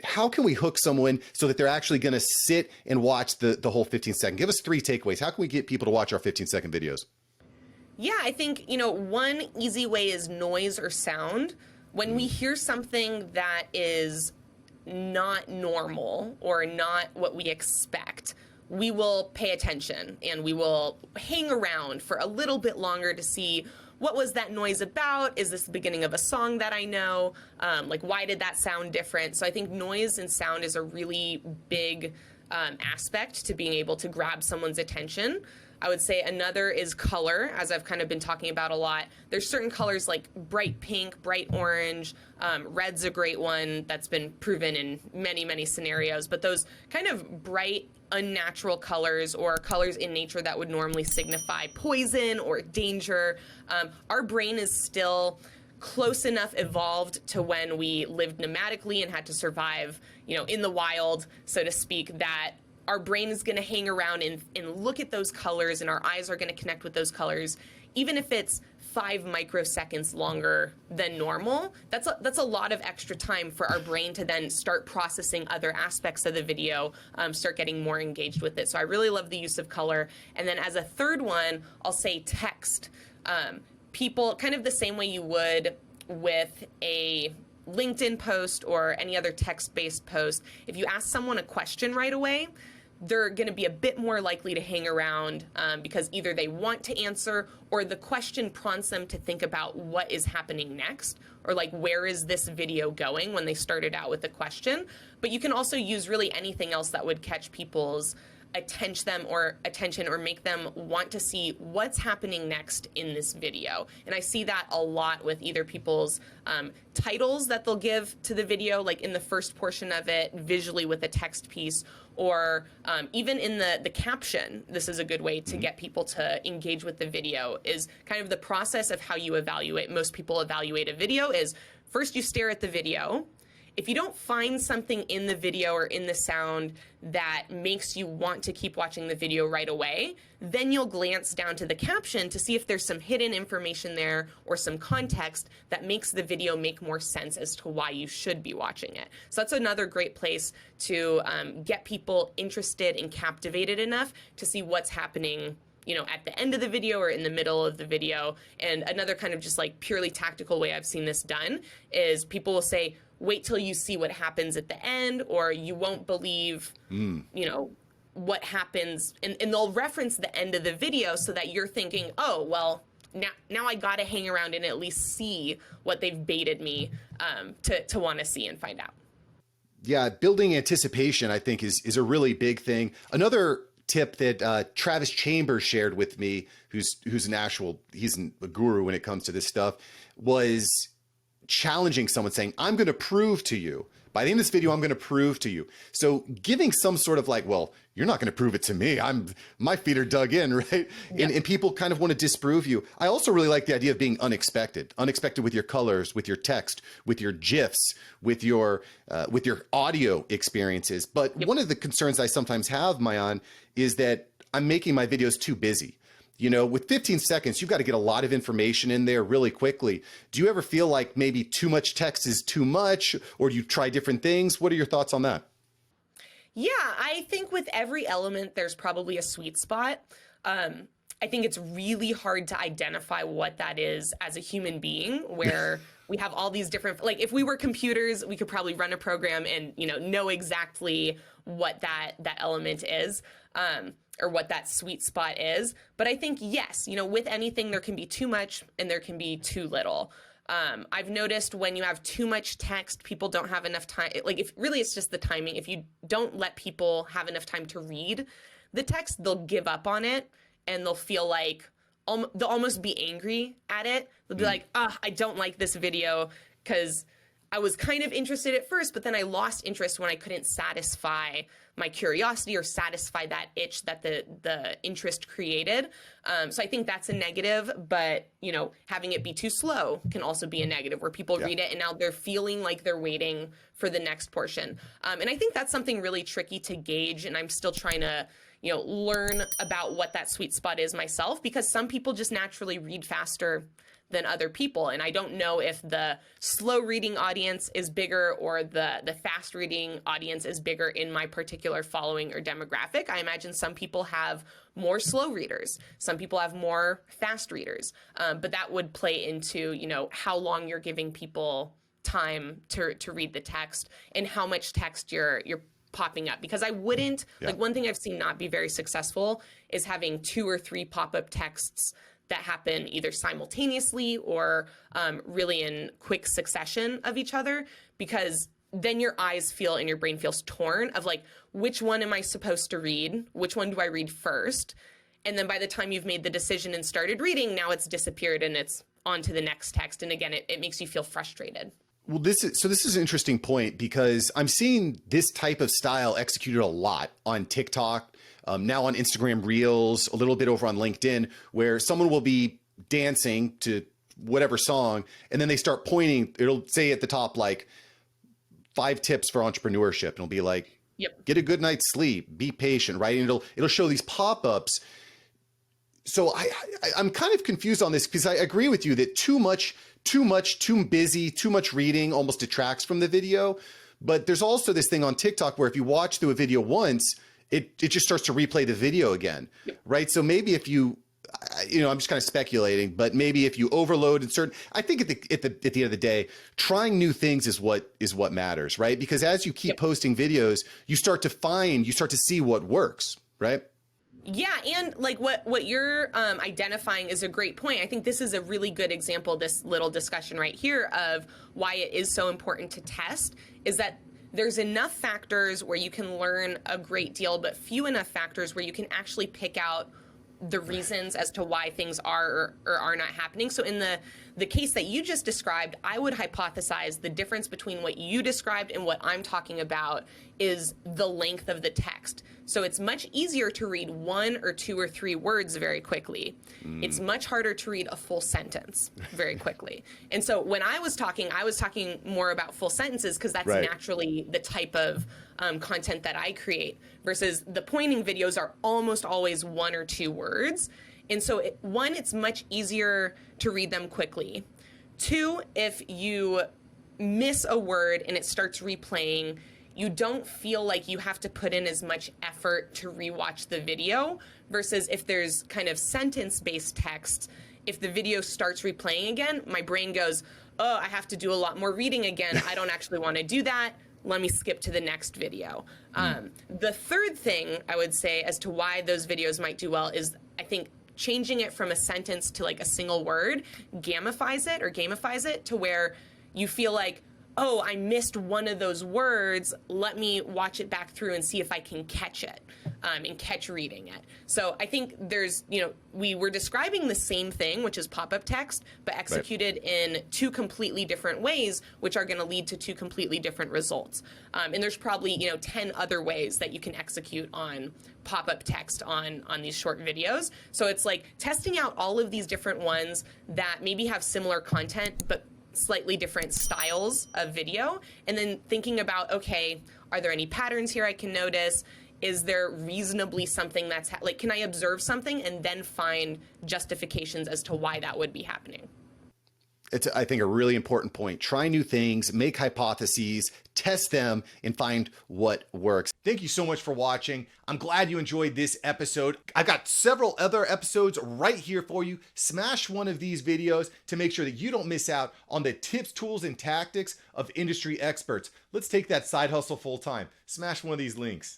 How can we hook someone so that they're actually going to sit and watch the whole 15-second? Give us 3 takeaways. How can we get people to watch our 15-second videos? Yeah, I think, one easy way is noise or sound. When we hear something that is not normal or not what we expect, we will pay attention and we will hang around for a little bit longer to see what was that noise about? Is this the beginning of a song that I know? Like, why did that sound different? So I think noise and sound is a really big aspect to being able to grab someone's attention. I would say another is color, as I've kind of been talking about a lot. There's certain colors like bright pink, bright orange, red's a great one that's been proven in many, many scenarios. But those kind of bright, unnatural colors or colors in nature that would normally signify poison or danger, our brain is still close enough evolved to when we lived nomadically and had to survive, in the wild, so to speak, that our brain is going to hang around and look at those colors, and our eyes are going to connect with those colors, even if it's 5 microseconds longer than normal. That's a lot of extra time for our brain to then start processing other aspects of the video, start getting more engaged with it. So I really love the use of color. And then as a third one, I'll say text. People, kind of the same way you would with a LinkedIn post or any other text-based post, if you ask someone a question right away, they're going to be a bit more likely to hang around because either they want to answer or the question prompts them to think about what is happening next, or like, where is this video going, when they started out with a question. But you can also use really anything else that would catch people's attention or make them want to see what's happening next in this video. And I see that a lot with either people's titles that they'll give to the video, like in the first portion of it, visually with a text piece, or even in the caption. This is a good way to get people to engage with the video, is kind of the process of how you evaluate. Most people evaluate a video is first you stare at the video. If you don't find something in the video or in the sound that makes you want to keep watching the video right away, then you'll glance down to the caption to see if there's some hidden information there or some context that makes the video make more sense as to why you should be watching it. So that's another great place to get people interested and captivated enough to see what's happening, at the end of the video or in the middle of the video. And another kind of just like purely tactical way I've seen this done is people will say, wait till you see what happens at the end, or you won't believe, what happens. And they'll reference the end of the video so that you're thinking, oh, well, now I got to hang around and at least see what they've baited me to want to see and find out. Yeah, building anticipation, I think, is a really big thing. Another tip that Travis Chambers shared with me, he's a guru when it comes to this stuff, was challenging someone, saying, I'm going to prove to you. By the end of this video, I'm going to prove to you. So giving some sort of like, well, you're not going to prove it to me. My feet are dug in, right? Yeah. And people kind of want to disprove you. I also really like the idea of being unexpected with your colors, with your text, with your GIFs, with your audio experiences. But one of the concerns I sometimes have, Maayan, is that I'm making my videos too busy. With 15 seconds, you've got to get a lot of information in there really quickly. Do you ever feel like maybe too much text is too much, or do you try different things? What are your thoughts on that? Yeah, I think with every element, there's probably a sweet spot. I think it's really hard to identify what that is as a human being, where we have all these different, like if we were computers, we could probably run a program and, know exactly what that element is. Or what that sweet spot is. But I think, yes, with anything, there can be too much and there can be too little. I've noticed when you have too much text, people don't have enough time. It's just the timing. If you don't let people have enough time to read the text, they'll give up on it and they'll feel like they'll almost be angry at it. They'll be like, I don't like this video because I was kind of interested at first, but then I lost interest when I couldn't satisfy my curiosity or satisfy that itch that the interest created. So I think that's a negative, but having it be too slow can also be a negative, where people read it and now they're feeling like they're waiting for the next portion. And I think that's something really tricky to gauge, and I'm still trying to learn about what that sweet spot is myself, because some people just naturally read faster than other people. And I don't know if the slow reading audience is bigger or the fast reading audience is bigger in my particular following or demographic. I imagine some people have more slow readers. Some people have more fast readers. But that would play into, you know, how long you're giving people time to read the text and how much text you're popping up. Because I wouldn't, like, one thing I've seen not be very successful is having 2 or 3 pop-up texts that happen either simultaneously or really in quick succession of each other, because then your eyes feel and your brain feels torn of like, which one am I supposed to read? Which one do I read first? And then by the time you've made the decision and started reading, now it's disappeared and it's on to the next text. And again, it makes you feel frustrated. Well, this is an interesting point, because I'm seeing this type of style executed a lot on TikTok, now on Instagram Reels, a little bit over on LinkedIn, where someone will be dancing to whatever song, and then they start pointing. It'll say at the top, like, 5 tips for entrepreneurship. And it'll be like, get a good night's sleep, be patient, right? And it'll show these pop-ups. So I'm kind of confused on this, because I agree with you that too busy, too much reading almost detracts from the video. But there's also this thing on TikTok where if you watch through a video once, it just starts to replay the video again, right? So maybe if you, I'm just kind of speculating, but maybe if you overload and certain, I think at the end of the day, trying new things is what matters, right? Because as you keep posting videos, you start to see what works, right? Yeah, and like what you're identifying is a great point. I think this is a really good example, this little discussion right here, of why it is so important to test, is that there's enough factors where you can learn a great deal, but few enough factors where you can actually pick out the reasons as to why things are or are not happening. So in the case that you just described, I would hypothesize the difference between what you described and what I'm talking about is the length of the text. So it's much easier to read 1 or 2 or 3 words very quickly. It's much harder to read a full sentence very quickly. And so when I was talking more about full sentences, because that's naturally the type of content that I create, versus the pointing videos are almost always 1 or 2 words. And so it's much easier to read them quickly. 2, if you miss a word and it starts replaying, you don't feel like you have to put in as much effort to rewatch the video, versus if there's kind of sentence-based text, if the video starts replaying again, my brain goes, oh, I have to do a lot more reading again. I don't actually want to do that. Let me skip to the next video. The third thing I would say as to why those videos might do well is, I think, changing it from a sentence to like a single word gamifies it to where you feel like, oh, I missed one of those words. Let me watch it back through and see if I can catch it and catch reading it. So I think there's, we were describing the same thing, which is pop-up text, but executed in 2 completely different ways, which are going to lead to 2 completely different results. And there's probably, 10 other ways that you can execute on pop-up text on these short videos. So it's like testing out all of these different ones that maybe have similar content, but slightly different styles of video, and then thinking about, okay, are there any patterns here I can notice? Is there reasonably something that's like, can I observe something and then find justifications as to why that would be happening? It's, I think, a really important point. Try new things, make hypotheses, test them, and find what works. Thank you so much for watching. I'm glad you enjoyed this episode. I've got several other episodes right here for you. Smash one of these videos to make sure that you don't miss out on the tips, tools, and tactics of industry experts. Let's take that side hustle full time. Smash one of these links.